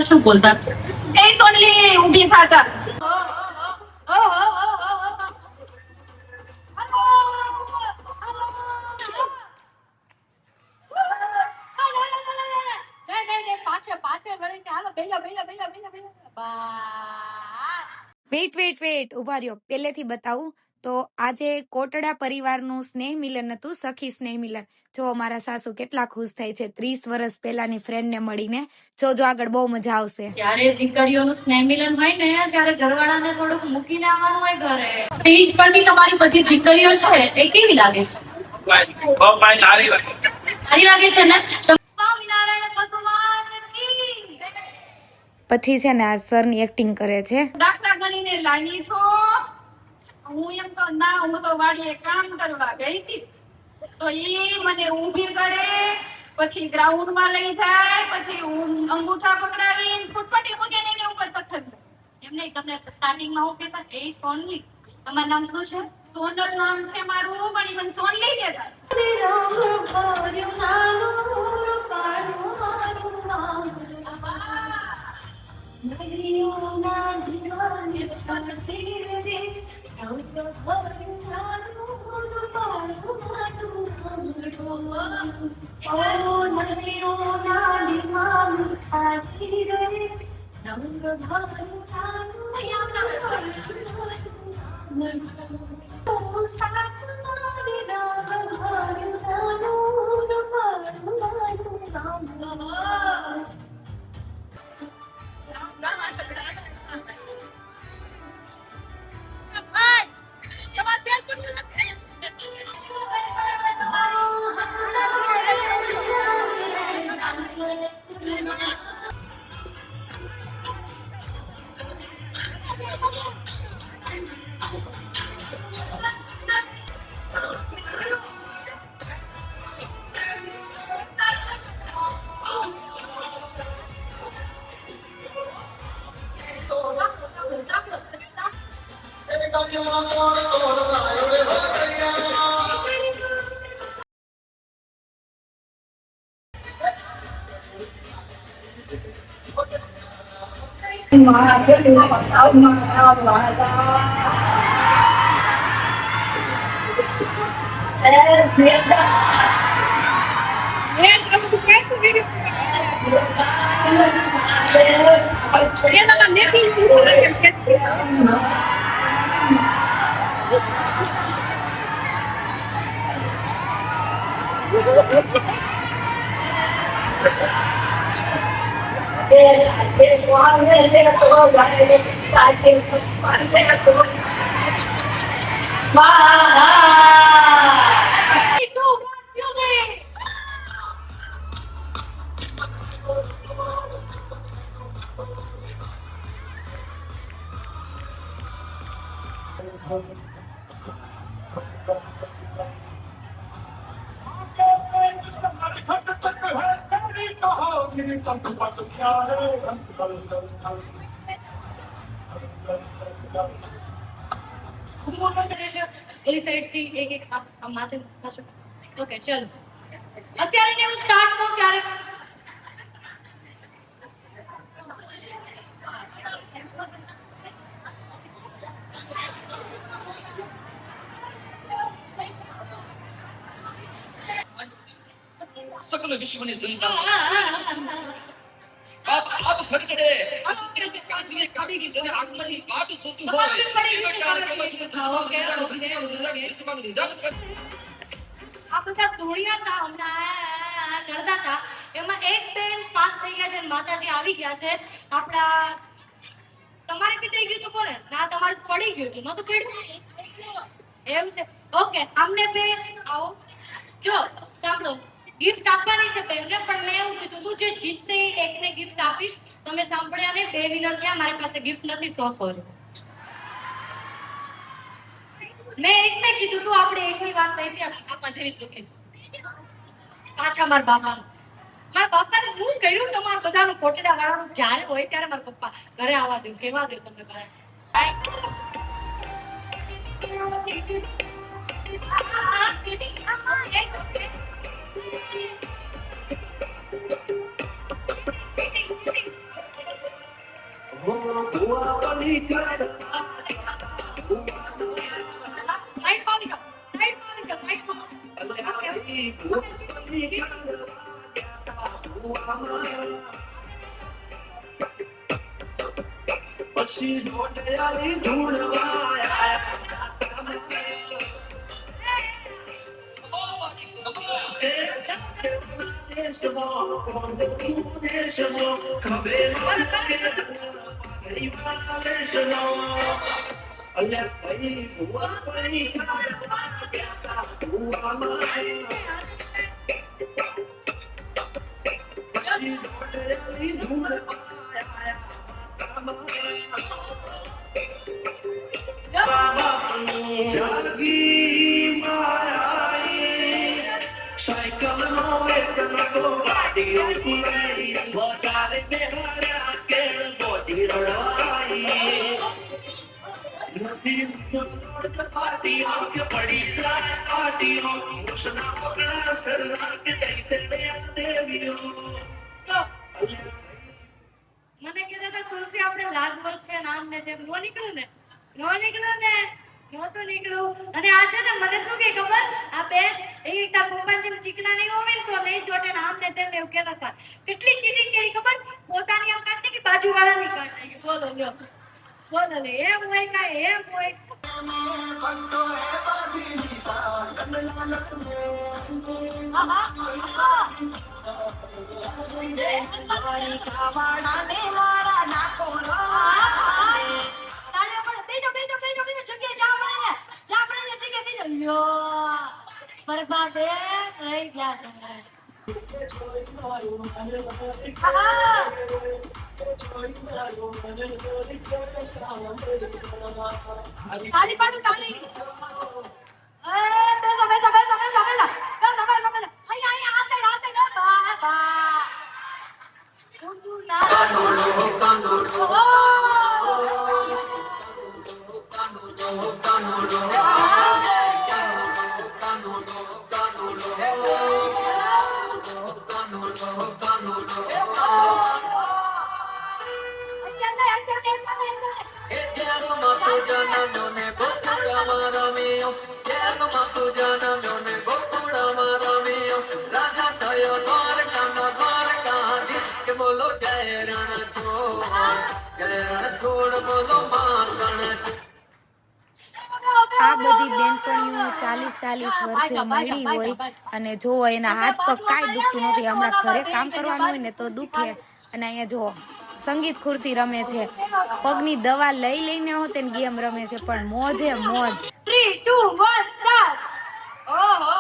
શું બોલતા એ સોનલી ઊભી થા ચાલ વેઇટ વેઇટ વેઇટ ઉભા રહ્યો, પહેલેથી બતાવું તો આજે કોટડા પરિવારનું સ્નેહ મિલન હતું, સખી સ્નેહ મિલન. જો મારા સાસુ કેટલા ખુશ થાય છે 30 વર્ષ પહેલાની ફ્રેન્ડ ને મળીને. જો આગળ બહુ મજા આવશે. જ્યારે દીકરીઓનું સ્નેહ મિલન હોય ને ત્યારે ઘરવાળાને થોડુંક મૂકીને આવવાનું હોય ઘરે. સ્ટેજ પરથી તમારી બધી દીકરીઓ છે એ કેવી લાગે છે? સારી લાગે છે ને? સ્વામિનારાયણ ભગવાન કી જય. પછી છે ને આ સરની એક્ટિંગ કરે છે. દાખલા ગણીને લાવી છો. હું એમ તો ના, હું તો વાડીએ કામ કરવા ગઈ હતી તો ઈ મને ઊભી કરે, પછી ગ્રાઉન્ડ માં લઈ જાય, પછી અંગૂઠા પકડાવીને ફૂટપટ્ટી મૂકીને એની ઉપર પથ્થર. એમને તમને સ્ટાર્ટિંગ માં હું કહેતા એ સોનલી, તમારું નામ શું છે? સોનલ નામ છે મારું, પણ ઈ મને સોનલી કહેતા. ઓલી સાઈડ થી એક એક આમ માથે પાછો. ઓકે ચલો અત્યારે ને હું સ્ટાર્ટ કરું ત્યારે सकल विश्वની જનતા આપ ખડખડે અસુત્રની કાંતિને કાઢી જેને આગમનની વાટ સોતી હોય આ બધા ધોળિયા હતા હમણાં કરતા હતા, એમાં એક બેન પાસ થઈ ગયા છે, માતાજી આવી ગયા છે. આપણા તમારે બી થઈ ગયું તો બોલે ના, તમારું પડી ગયું હતું, નતું પડ્યું એવું છે. ઓકે અમને બે આવો, જો સાંભળો, ગિફ્ટ આપવાની છે બેને, પણ મેં એવું કીધું તું જે જીતશે એકને ગિફ્ટ આપીશ. તમે સાંભળ્યા ને, 2 વિનર થયા, મારી પાસે ગિફ્ટ નથી. 100 મેં એકને કીધું તું, આપણે એકની વાત થઈ હતી આપવા જેવી લખીશ. પાછા મારા બાપાને હું કર્યું તમારા બધાનું કોટડા વાળાનું, જ્યારે હોય ત્યારે મારા પપ્પા ઘરે આવવા દો, કહેવા દો તમે બધા. સાઈડમાં આવી જાઓ, સાઈડમાં આવી જાઓ, સાઈડમાં. પછી ઢોલિયાની ધૂળવાયા સાયકલ નો એક નટો ગાડીઓ કુલાઈ વધારે બેહાર્યા કેળ મોટી રડવાઈ નથી પાર્ટીઓ કે પડી જાય પાર્ટીઓ ઉસના પકડા કરના કે દઈ દે દેવીઓ મને કીધું કે તુલસી આપણે લાગવત છે નામ ને તેમ નો નીકળ્યું ને નહોતું નીકળ્યું. અને આ છે ને મને શું કે ખબર આ બેન એ તાર પપ્પા જેમ ચીકણા નહીં હોય ને તો નહીં ચોટે ને આમ ને તેમ ને એવું કહેતા હતા. કેટલી ચીટિંગ કરી ખબર, પોતાની આમ કાઢી કે બાજુ વાળાની કાઢી. બોલો લ્યો, બોલો લે એમ હોય કાંઈ એમ હોય. બરબાદ રહી ગયા તમે. તાળી પાડું તાળી. બેસો બેસો બેસો બેસો બેસો બેસો બેસો બેસો. અહીંયા અહીંયા આ સાઈડ બા બા. ઊંધું ના. બોલો જય રણછોડ બોલો માંગણ આ બધી બેનપણીઓ 40 વર્ષે મળી હોય અને જો એના હાથ પગ કાંઈ દુખતું નથી. હમણાં ઘરે કામ કરવાનું હોય ને તો દુખે. અને અહીંયા જો સંગીત ખુરશી રમે છે, પગની દવા લઈ લઈને હોતે ને ગેમ રમે છે, પણ મોજે મોજ. 3 2 1 સ્ટાર્ટ. ઓહો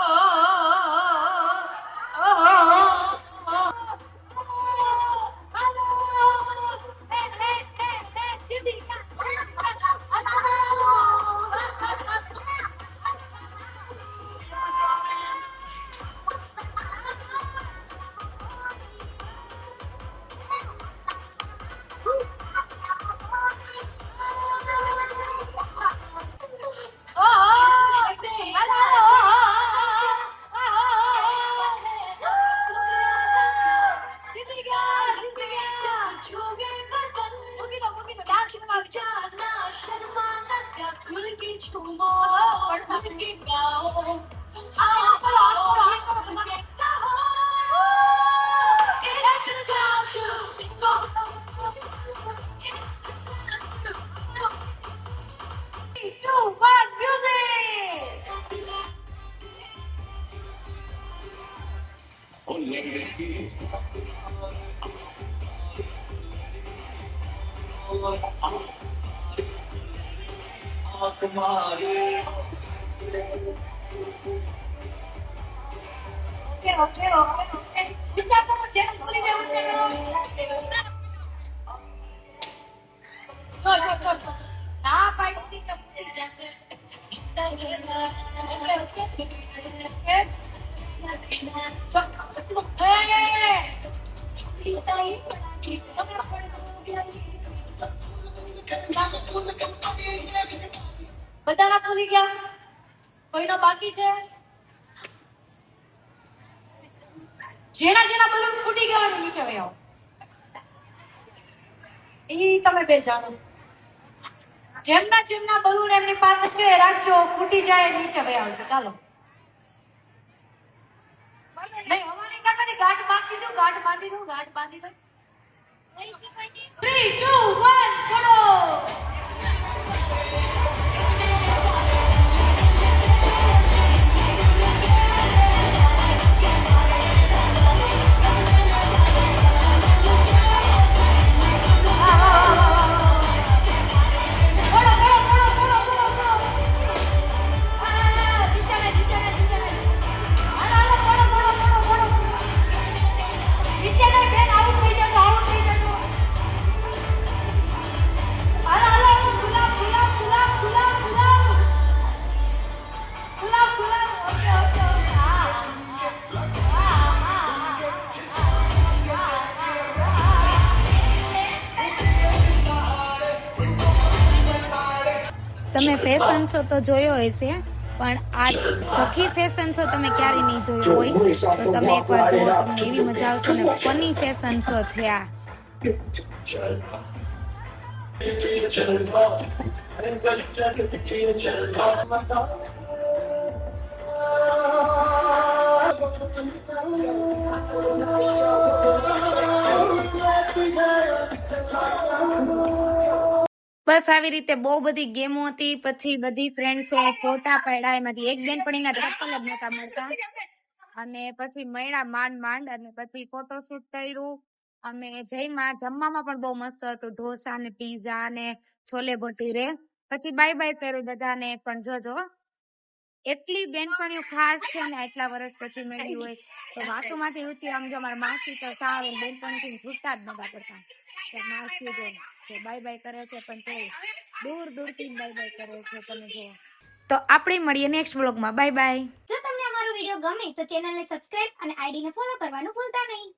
બધાના ભૂલી ગયા, કોઈનો બાકી છે? જેના જેના બલૂન ફૂટી ગયા નીચે વહી આવો. ઈ તમે બે જાણો. જેમના જેમના બલૂન એમની પાસે છે એ રાખજો, ફૂટી જાય નીચે વહી આવજો. ચાલો. નહીં, હવાની કરવાની, ગાંઠ બાંધી દો, ગાંઠ બાંધી દો, ગાંઠ બાંધી દો. 3, 2, 1, છોડો. તમે ફેશન શો તો જોયો હશે, પણ આ સખી ફેશન શો તમે ક્યારે નહીં જોયો હોય તો તમે એકવાર જુઓ, તમને એવી મજા આવશે ને. ફની ફેશન શો છે આ. બસ આવી રીતે બહુ બધી ગેમો હતી. પછી બધી ફ્રેન્ડ્સે ફોટા પાડ્યા, એમાંથી એક બેનપણીના ચપ્પલ જ નહોતા મળતા અને પછી મળ્યા માંડ અને પછી ફોટોશૂટ કર્યું. અમે જમવામાં પણ બહુ મસ્ત હતું, ઢોસા ને પીઝા ને છોલે ભટુરે. પછી બાય બાય કર્યું બધાને. પણ જોજો એટલી બેનપણીઓ ખાસ છે ને, આટલા વર્ષ પછી મળી હોય તો વાતોમાંથી ઊંચી. આમ જો મારા માસી તો સાવ બેનપણીથી છૂટતા જ નતા પડતા. માસી જો બાય બાય કરે છે, પણ તે દૂર દૂરથી બાય બાય કરે છે. તમે જુઓ. તો આપણે મળીએ નેક્સ્ટ વ્લોગમાં. Bye bye. જો તમને અમારો વિડીયો ગમે તો ચેનલને સબસ્ક્રાઇબ અને આઈડીને ફોલો કરવાનું ભૂલતા નહીં.